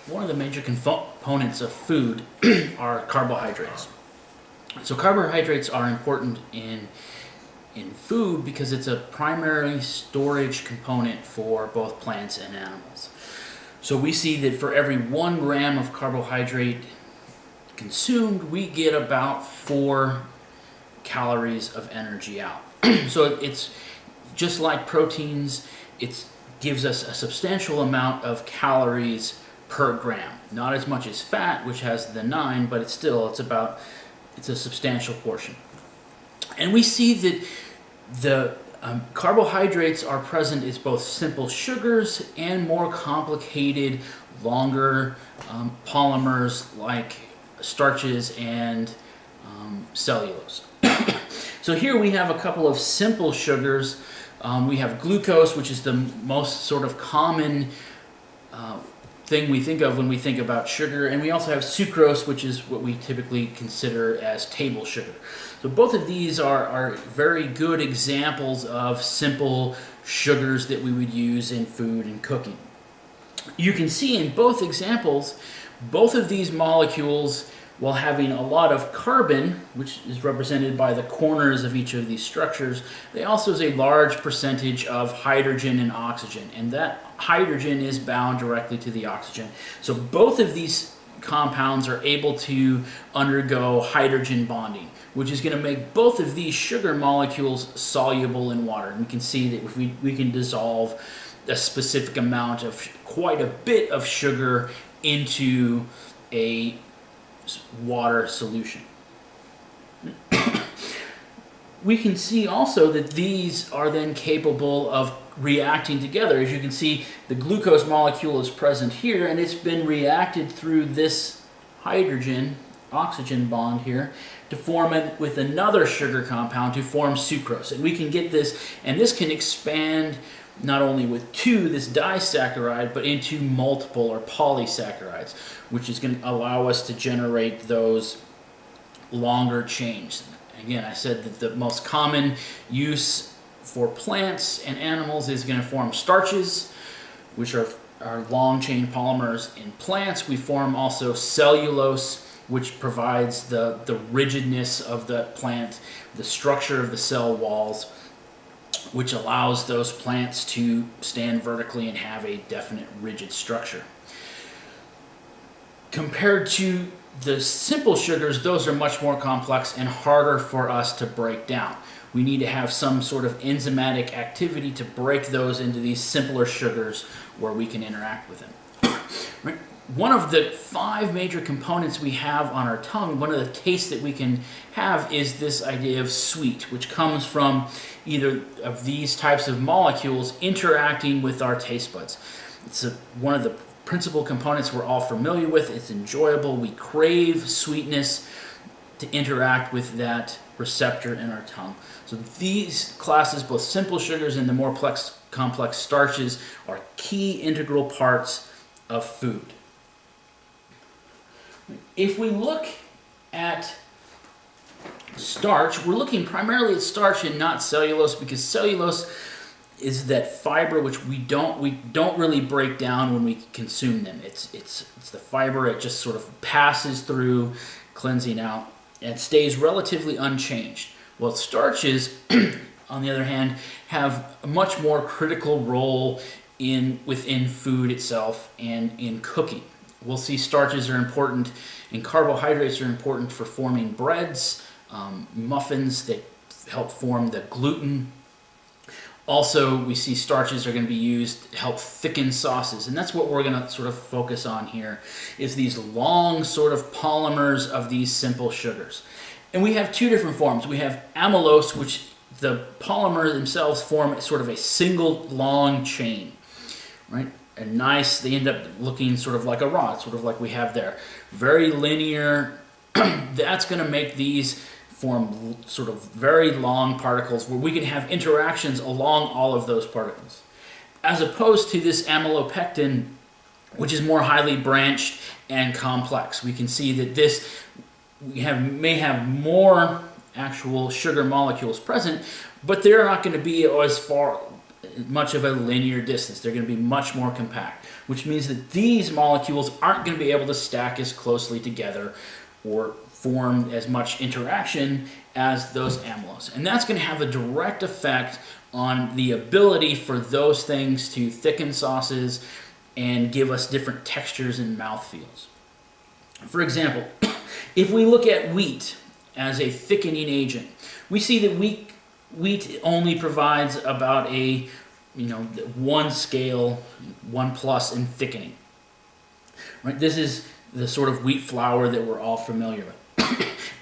one of the major components of food are carbohydrates. So carbohydrates are important in food because it's a primary storage component for both plants and animals. So we see that for every 1 gram of carbohydrate consumed, we get about 4 calories of energy out. So it's just like proteins, it gives us a substantial amount of calories per gram. Not as much as fat, which has the 9, but it's a substantial portion. And we see that the carbohydrates are present as both simple sugars and more complicated, longer polymers like starches and cellulose. So here we have a couple of simple sugars. We have glucose, which is the most sort of common thing we think of when we think about sugar, and we also have sucrose, which is what we typically consider as table sugar. So both of these are very good examples of simple sugars that we would use in food and cooking. You can see in both examples, both of these molecules, while having a lot of carbon, which is represented by the corners of each of these structures, they also have a large percentage of hydrogen and oxygen, and that hydrogen is bound directly to the oxygen. So both of these compounds are able to undergo hydrogen bonding, which is going to make both of these sugar molecules soluble in water. And we can see that if we can dissolve a specific amount of quite a bit of sugar into a water solution. We can see also that these are then capable of reacting together. As you can see, the glucose molecule is present here, and it's been reacted through this hydrogen-oxygen bond here to form it with another sugar compound to form sucrose. And we can get this, and this can expand not only with this disaccharide, but into multiple or polysaccharides, which is going to allow us to generate those longer chains. Again, I said that the most common use for plants and animals is going to form starches, which are long chain polymers. In plants, we form also cellulose, which provides the rigidness of the plant, the structure of the cell walls, which allows those plants to stand vertically and have a definite rigid structure. Compared to the simple sugars, those are much more complex and harder for us to break down. We need to have some sort of enzymatic activity to break those into these simpler sugars where we can interact with them. Right? One of the 5 major components we have on our tongue, one of the tastes that we can have, is this idea of sweet, which comes from either of these types of molecules interacting with our taste buds. It's one of the principal components we're all familiar with. It's enjoyable. We crave sweetness to interact with that receptor in our tongue. So these classes, both simple sugars and the more complex starches, are key integral parts of food. If we look at starch, we're looking primarily at starch and not cellulose, because cellulose is that fiber which we don't really break down when we consume them. It's the fiber, it just sort of passes through, cleansing out, and stays relatively unchanged. Well, starches, on the other hand, have a much more critical role within food itself and in cooking. We'll see starches are important and carbohydrates are important for forming breads, muffins that help form the gluten. Also, we see starches are going to be used to help thicken sauces, and that's what we're going to sort of focus on here, is these long sort of polymers of these simple sugars. And we have 2 different forms. We have amylose, which the polymers themselves form sort of a single long chain, right? And they end up looking sort of like a rod, sort of like we have there. Very linear. That's going to make these form sort of very long particles where we can have interactions along all of those particles. As opposed to this amylopectin, which is more highly branched and complex. We can see that may have more actual sugar molecules present, but they're not going to be as much of a linear distance. They're going to be much more compact, which means that these molecules aren't going to be able to stack as closely together or form as much interaction as those amylose. And that's going to have a direct effect on the ability for those things to thicken sauces and give us different textures and mouthfeels. For example, if we look at wheat as a thickening agent, we see that wheat only provides about a 1 scale, 1+ in thickening. Right? This is the sort of wheat flour that we're all familiar with.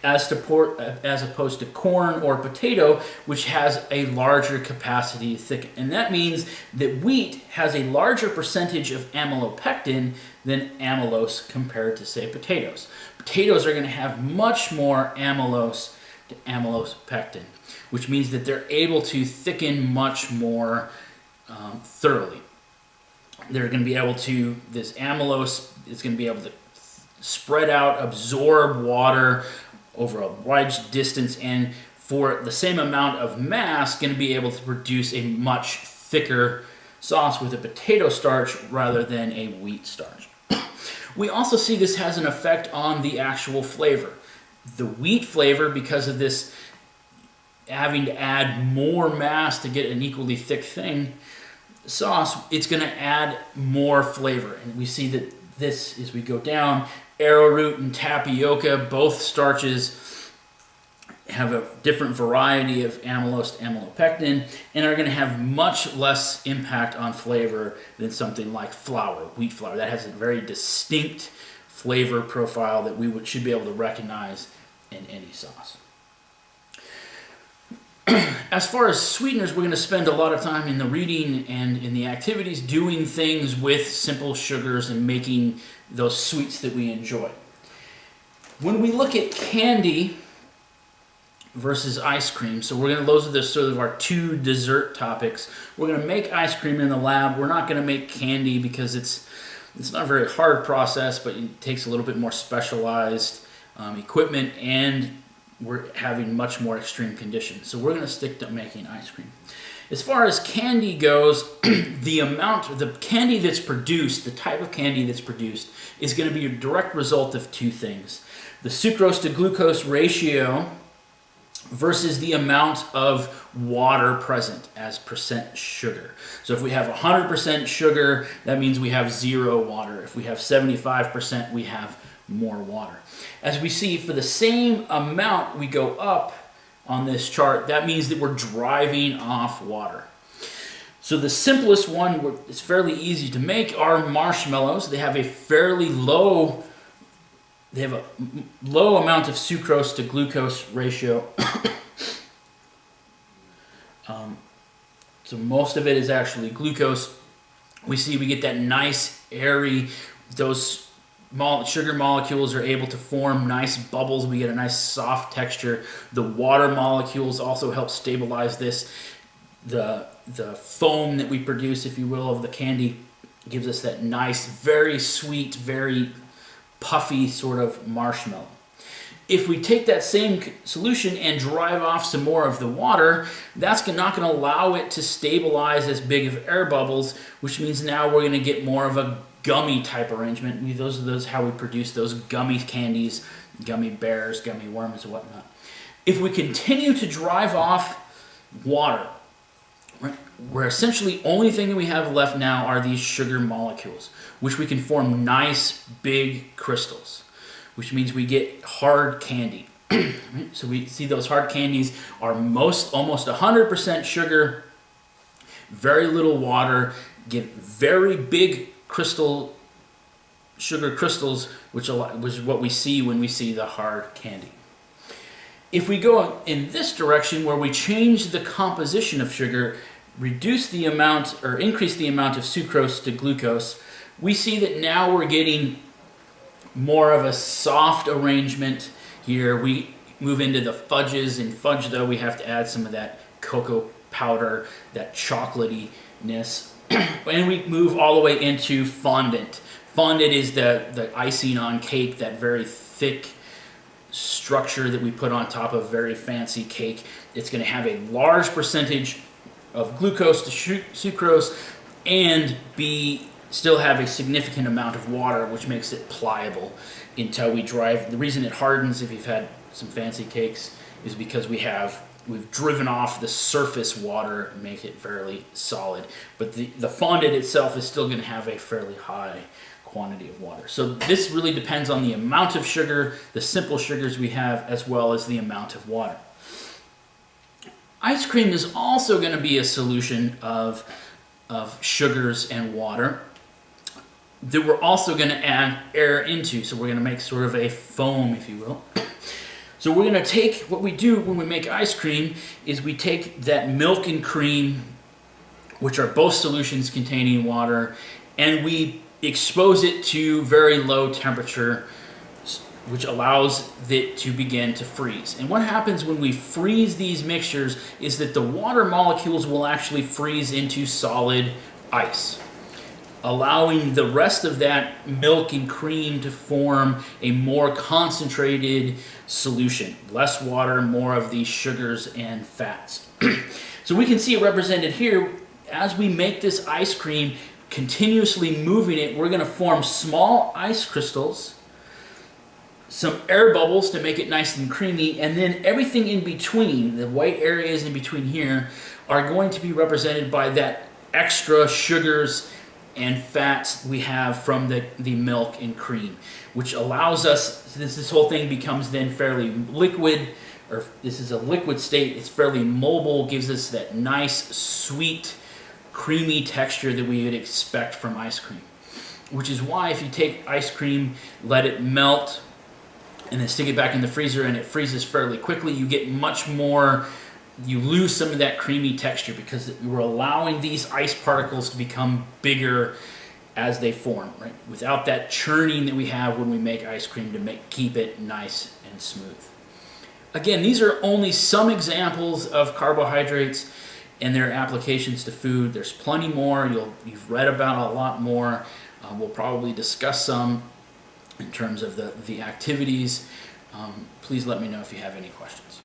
As opposed to corn or potato, which has a larger capacity to thicken. And that means that wheat has a larger percentage of amylopectin than amylose compared to, say, potatoes. Potatoes are going to have much more amylose to amylose pectin, which means that they're able to thicken much more thoroughly. They're going to be able to, this amylose is going to be able to spread out, absorb water over a wide distance, and for the same amount of mass, going to be able to produce a much thicker sauce with a potato starch rather than a wheat starch. We also see this has an effect on the actual flavor. The wheat flavor, because of this having to add more mass to get an equally thick sauce, it's going to add more flavor. And we see that this, as we go down, arrowroot and tapioca, both starches have a different variety of amylose to amylopectin and are going to have much less impact on flavor than something like flour, wheat flour. That has a very distinct flavor profile that we should be able to recognize in any sauce. As far as sweeteners, we're going to spend a lot of time in the reading and in the activities doing things with simple sugars and making those sweets that we enjoy. When we look at candy versus ice cream, those are the sort of our two dessert topics. We're going to make ice cream in the lab. We're not going to make candy because it's not a very hard process, but it takes a little bit more specialized equipment, and we're having much more extreme conditions. So we're going to stick to making ice cream. As far as candy goes, the candy that's produced, the type of candy that's produced, is going to be a direct result of two things. The sucrose to glucose ratio versus the amount of water present as percent sugar. So if we have 100% sugar, that means we have 0 water. If we have 75%, we have more water. As we see, for the same amount we go up on this chart, that means that we're driving off water. So the simplest one, it's fairly easy to make, are marshmallows. They have a fairly low amount of sucrose to glucose ratio. So most of it is actually glucose. We get that nice airy, those sugar molecules are able to form nice bubbles. We get a nice soft texture. The water molecules also help stabilize this. The foam that we produce, if you will, of the candy gives us that nice, very sweet, very puffy sort of marshmallow. If we take that same solution and drive off some more of the water, that's not going to allow it to stabilize as big of air bubbles, which means now we're going to get more of a gummy type arrangement. Those how we produce those gummy candies, gummy bears, gummy worms, and whatnot. If we continue to drive off water, right, we're essentially only thing that we have left now are these sugar molecules, which we can form nice big crystals, which means we get hard candy. Right? So we see those hard candies are almost 100% sugar, very little water, give very big sugar crystals, which is what we see when we see the hard candy. If we go in this direction where we change the composition of sugar, reduce the amount or increase the amount of sucrose to glucose, we see that now we're getting more of a soft arrangement here. We move into the fudges. In fudge, though, we have to add some of that cocoa powder, that chocolatiness. And we move all the way into fondant. Fondant is the icing on cake, that very thick structure that we put on top of very fancy cake. It's going to have a large percentage of glucose to sucrose, and still have a significant amount of water, which makes it pliable until we drive. The reason it hardens, if you've had some fancy cakes, is because we've driven off the surface water and make it fairly solid. But the fondant itself is still going to have a fairly high quantity of water. So this really depends on the amount of sugar, the simple sugars we have, as well as the amount of water. Ice cream is also going to be a solution of sugars and water that we're also going to add air into. So we're going to make sort of a foam, if you will. So we're going to take, what we do when we make ice cream is we take that milk and cream, which are both solutions containing water, and we expose it to very low temperature, which allows it to begin to freeze. And what happens when we freeze these mixtures is that the water molecules will actually freeze into solid ice, allowing the rest of that milk and cream to form a more concentrated solution. Less water, more of these sugars and fats. So we can see it represented here. As we make this ice cream, continuously moving it, we're going to form small ice crystals, some air bubbles to make it nice and creamy, and then everything in between, the white areas in between here, are going to be represented by that extra sugars and fats we have from the milk and cream, which allows us, this whole thing becomes then fairly liquid, or this is a liquid state, it's fairly mobile, gives us that nice, sweet, creamy texture that we would expect from ice cream. Which is why if you take ice cream, let it melt, and then stick it back in the freezer and it freezes fairly quickly, you get much more, you lose some of that creamy texture because we're allowing these ice particles to become bigger as they form, right? Without that churning that we have when we make ice cream to keep it nice and smooth. Again, these are only some examples of carbohydrates and their applications to food. There's plenty more. You've read about a lot more. We'll probably discuss some in terms of the activities. Please let me know if you have any questions.